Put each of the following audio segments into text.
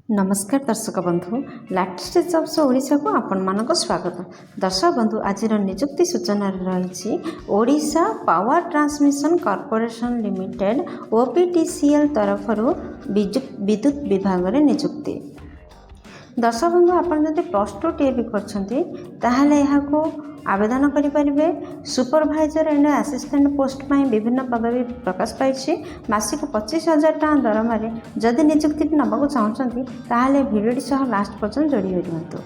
नमस्कार दर्शक बंधु लाटेस्ट जॉब्स ओडिशा को आपण मानक स्वागत। दर्शक बंधु आज निजुक्ति सूचना रही Odisha power transmission corporation limited OPTCL तरफ विद्युत विभाग में निजुक्ति। दर्शक बंधु आपन जदि +2 टीए करछंती ताहाले एहाको आवेदन करें। सुपरभाइजर एंड असिस्टेंट पोस्ट पर विभिन्न पदवी प्रकाश पाई। मासिक 25,000 टका दरमा जदि निजुक्ति नबाक चाहते ताहले भिडियोटी सह लास्ट पर्यंत जोड़ी दिंतु।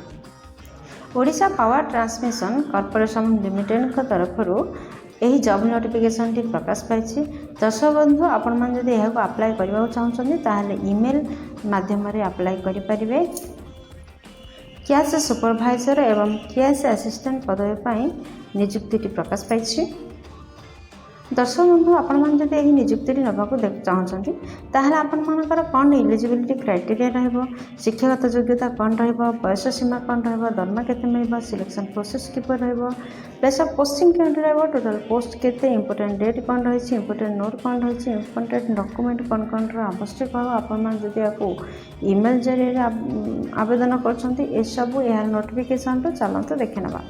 Odisha power transmission corporation limited तरफ यही जॉब नोटिफिकेशन टी प्रकाश पाई। दर्शक बंधु आपण मैंने जदि यह अप्लाई करने चाहते ताहले ईमेल माध्यम अप्लाई करें। कैश सुपरभाइजर एवं कैश असिस्टेंट पदवी पर निजुक्ति प्रकाश पाई। दर्शक बंधु आपण मैंने जब यही निजुक्ति नाक चाहते ताहले आपण मानकर कौन इलिजिबिलिटी क्राइटेरिया रहिबो, शिक्षागत योग्यता कौन रहिबो, बयस सीमा कौन रहिबो, दरमा केते मिलबो, सिलेक्शन प्रोसेस किपर रहिबो, प्लेस ऑफ पोस्टिंग केते रहिबो, टोटल पोस्ट केते, इंपोर्टेंट डेट कौन रही, इंपोर्टेंट नोट कौन रही, इंपोर्टेंट डॉक्यूमेंट कौन कौन आवश्यक हो आपण मान जदि आपको ईमेल जरिए आवेदन करछंती ए सब यार नोटिफिकेशन तो चलंतु देखे नबा।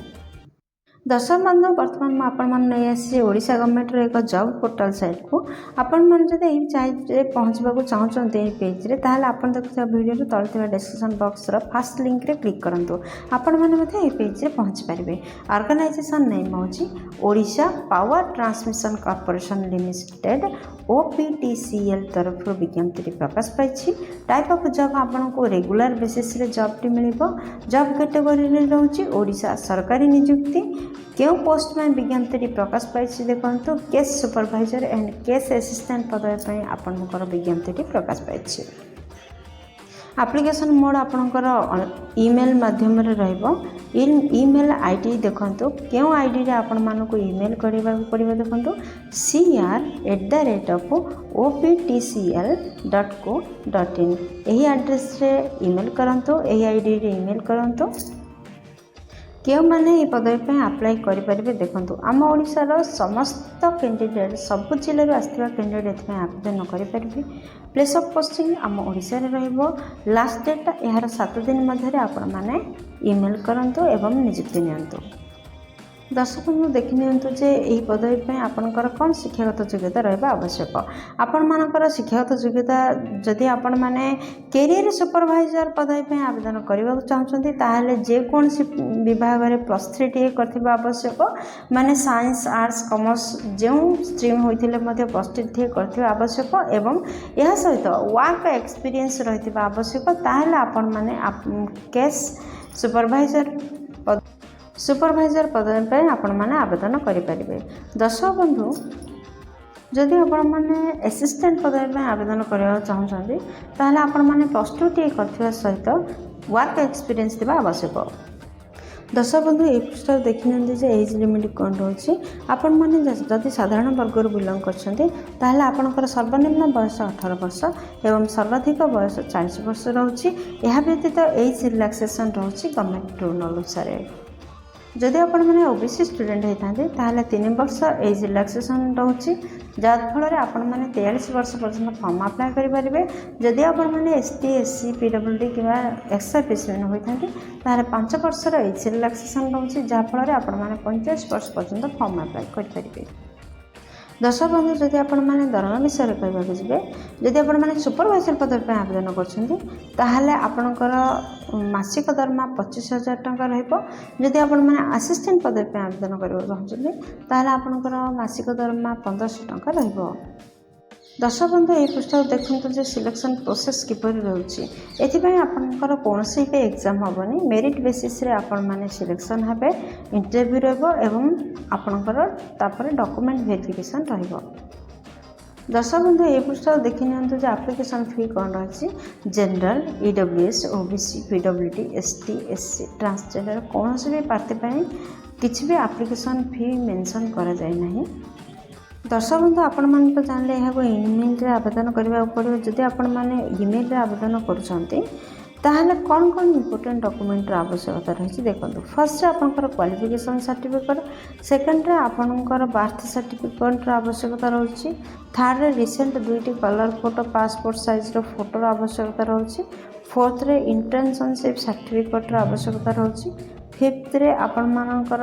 दर्शक बंधु बर्तमान नहीं आसी ओडिशा गवर्नमेंट एक जॉब पोर्टल साइट को आपण मैंने जब यही साइट पहुँचवाक चाहते पेज रे ताहले आपण देखुवा वीडियो तले डिस्क्रिप्शन बॉक्स फास्ट लिंक रे क्लिक करंतु। आपण मैंने पेज रे पहुँच पारे। ऑर्गेनाइजेशन नेम होची Odisha power transmission corporation limited OPTCL तरफ विज्ञप्ति प्रकाश पाई। टाइप ऑफ जॉब आपन को रेगुलर बेसिस रे जॉब टी मिलिबो। जॉब कैटेगरी रे रहउची ओडिशा सरकारी नियुक्ति। क्यों पोस्ट में विज्ञप्ति प्रकाश पाई देखो case supervisor and case assistant पदवी पर आपंकर विज्ञप्ति प्रकाश पाई। एप्लिकेशन मोड आपंकर ईमेल माध्यम ईमेल आईडी देखो क्यों आईडी रे आपण मानक ईमेल करने पड़ो देखो cr@optcl.co.in यही एड्रेस रे ईमेल करंतु। यही आईडी रे ईमेल करंतु। क्यों मैंने ये पदवी पर अप्लाई करें देखो आम ओडिशार समस्त कैंडिडेट सबु जिले आसवा कैंडिडेट आवेदन करें। प्लेस ऑफ पोस्टिंग आम ओडिशा रे रहिबो। लास्ट डेट यार 7 दिन मध्य आपण माने ईमेल करंतु एवं नियुक्ति नियंतु। दर्शक बंधु देखि नियंतु जे यही पदवी पर आपनकर कौन शिक्षागत योग्यता रहा आवश्यक। आपण मानकर शिक्षागत योग्यता जदि आपण माने कैरियर सुपरभाइजर पदवी पर आवेदन करने चाहते ताहले जेकोसी विभाग में +3 टीए करथिबा आवश्यक। माने साइंस आर्ट्स कॉमर्स जो स्ट्रीम होइथिले मध्ये +3 टीए करथिबा आवश्यक एवं यह सहित वर्क एक्सपीरियंस रहिथिबा आवश्यक। ताहले आपण माने केस सुपरभाइजर पदवी पर आपण माने आवेदन करें। दर्शक बंधु जदि आपण माने असिस्टेंट पदवी पर आवेदन करने चाहते ताहले आपण माने +2 टीए करथिबा सहित वर्क एक्सपीरियंस थिबा आवश्यक। दर्शक बंधु ये पृष्ठ देखी जे एज लिमिट कौन रही आपण मैंने जदि साधारण वर्ग बिलंग करते आपणकर सर्वनिम्न बयस 18 वर्ष एवं सर्वाधिक बयस 40 वर्ष रही। यह व्यतीत एज रिलैक्सेशन रही गवर्नमेंट रूल अनुसार। जदि आपण मैंने ओबीसी स्टूडेंट होते ताहले 3 वर्ष एज रिलैक्सेशन रही जहाँफल आपण मैंने 43 वर्ष पर्यटन फॉर्म अप्लाई करेंगे। जदि आपण मैंने एसटी एससी पीडब्ल्यूडी कि एक्स सर्विसमैन होते ताहले 5 वर्ष एज रिलैक्सेशन रही जहाँफल आपण मैंने 45 वर्ष पर्यटन फॉर्म अप्लाई करेंगे। दर्शक बंधु जदि आपण मैंने दरमा विषय कहवाक जी जदि आपण मैंने सुपरभाइजर पदवी पर आवेदन करते आपणकर मासिक दरमा 25,000 टका रहिबो। जदि आपण मैंने असिस्टेंट पदवी पर आवेदन करबा चाहते ताहले आपणकर मासिक दरमा 1500 टका रहिबो। दर्शक बंधु ये पृष्ठ देखते जो सिलेक्शन प्रोसेस किपर रोचे एथिपाई आपणकर कौनसी भी एग्जाम हेनी मेरिट बेसिस रे आपण माने सिलेक्शन हेबे इंटरव्यू रहबो एवं आपणकर तापर डॉक्यूमेंट वेरिफिकेशन रहबो। दर्शक बंधु ये पृष्ठ देखि नियंतु जे एप्लिकेशन फी कौन रही general EWS OBC PWD ST SC transgender कौन भी प्रार्थी किसी भी एप्लिकेशन फी मेंशन करा जाय नहीं। दर्शक बंधु आपण मैंने तो जानले यहाँ ईमेल रे आवेदन करने पड़ो। जदि आपण मैंने ईमेल रे आवेदन करुँचे ताहले कौन कौन इम्पोर्टेंट डॉक्यूमेंट आवश्यकता रही देखो फर्स्ट आपंकर क्वालिफिकेशन सर्टिफिकेट सेकेंड आपंकर बर्थ सर्टिफिकेट आवश्यकता रही थर्ड रिसेंट दुईटी कलर फोटो पासपोर्ट साइज फोटोर आवश्यकता रही फोर्थ रे इंटर्नशिप सर्टिफिकेट आवश्यकता रही फिफ्थ रे आपण मानकर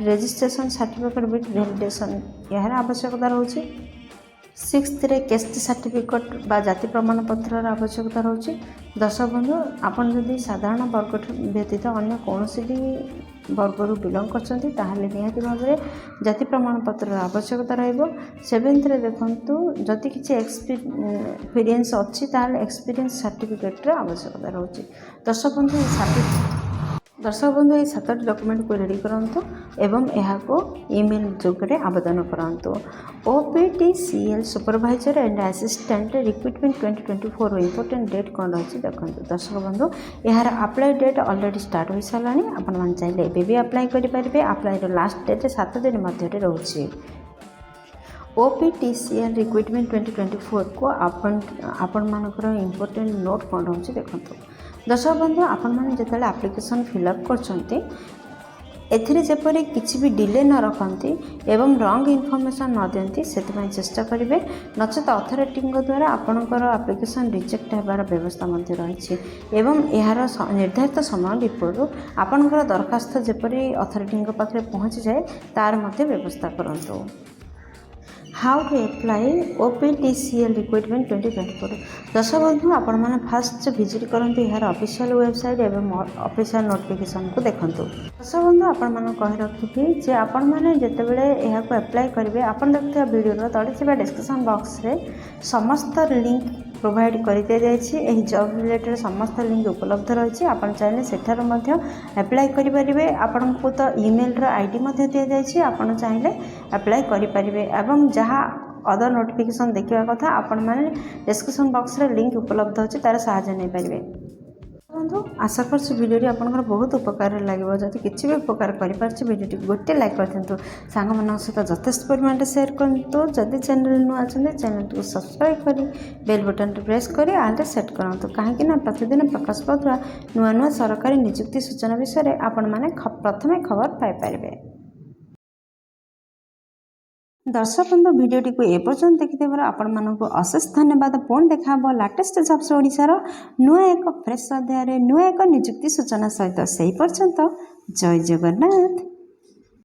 रजिस्ट्रेशन सर्टिफिकेट विथ वैलिडेशन यार आवश्यकता रही सिक्स्थ रे कैस्ट सर्टिफिकेट बा जाति प्रमाण पत्र आवश्यकता रही दर्श बंधु आपन जदि साधारण वर्ग व्यतीत अन्य कौन भी वर्ग बिलंग करते निहाती भाव में जाति प्रमाण पत्र आवश्यकता सेवेन्थ रे देखंतु जदि किसी एक्सपीरियंस अच्छी ताहले एक्सपीरियंस सर्टिफिकेट आवश्यकता रही दर्शक बंधु ये 7टी डॉक्यूमेंट को रेडी करंतु एवं यहाँ को ईमेल जोगे आवेदन करंतु OPTCL supervisor and assistant recruitment 2024 important date कौन रही देखो दर्शक बंधु यार अप्लाई डेट ऑलरेडी स्टार्ट हो सारा आपण मैंने चाहिए एवं भी अप्लाई करेंगे अप्लाई लास्ट डेट 7 दिन मध्य रोचे OPTCL रिक्रुटमेंट 2024 को आपण मानकर इंपोर्टेंट नोट कौन रही देखो दर्शक बंधु आपण मैंने जिते आप्लिकेसन फिलअप कर किसी भी डिले न रखती एवं रंग इनफॉरमेशन न दिखती से चेष्टा करेंगे नचेत अथॉरिटी द्वारा आपणकर आप्लिकेसन रिजेक्ट होबार व्यवस्था रही एवं यार निर्धारित समय पूर्व आपणकर दरखास्त जपरी अथॉरिटी पाखे पहुँची जाए तार मध्य व्यवस्था करूँ how to apply OPTCL recruitment 2024 दर्शक बंधु आपण मैंने फास्ट विजिट करते यार ऑफिशियल वेबसाइट एवं ऑफिशियल नोटिफिकेशन को देखूँ दर्शक बंधु आपण मैंने कही रखी जे आपण मैंने जितेबाला यहाँ अप्लाई करेंगे आपड़ देखुवा वीडियो तले डिस्क्रिप्शन बॉक्स रे समस्त लिंक प्रोवाइड कर दि जाए जॉब रिलेटेड समस्त लिंक उपलब्ध रही आप चाहिए सेठार अप्लाई करेंगे आपन को तो ईमेल आईडी दि जाए आप चाहिए अप्लाई करेंगे एवं जहाँ अदर नोटिफिकेशन देखा कथा आपण मैंने डिस्क्रिप्शन बॉक्स रे लिंक उपलब्ध अच्छे तार साहाय्य नहीं पारे बंधु आशा कर वीडियो आपंकर बहुत उपकार लगे जब किसी भी उपकार कर वीडियो गोटे लाइक कर दिंतु सांग मान सहित यथेष परिमाण शेयर करूँ जदि चैनल नुआ चैनल को सब्सक्राइब कर बेल बटन प्रेस कर आल सेट करूँ कहीं प्रतिदिन प्रकाश पाउथुवा नुआ नुआ सरकारी नियुक्ति सूचना विषय में आपण मैंने प्रथमे खबर पाइपर दर्शक बंधु भिडियोटी को एपर्यंत देखिथिबार आपण मानक अशेष धन्यवाद पुणी देखा लाटेस्ट जॉब्स ओडिशार नुआ एक फ्रेश अध्याय नुआ एक नियुक्ति सूचना सहित से पर्यंत जय जगन्नाथ।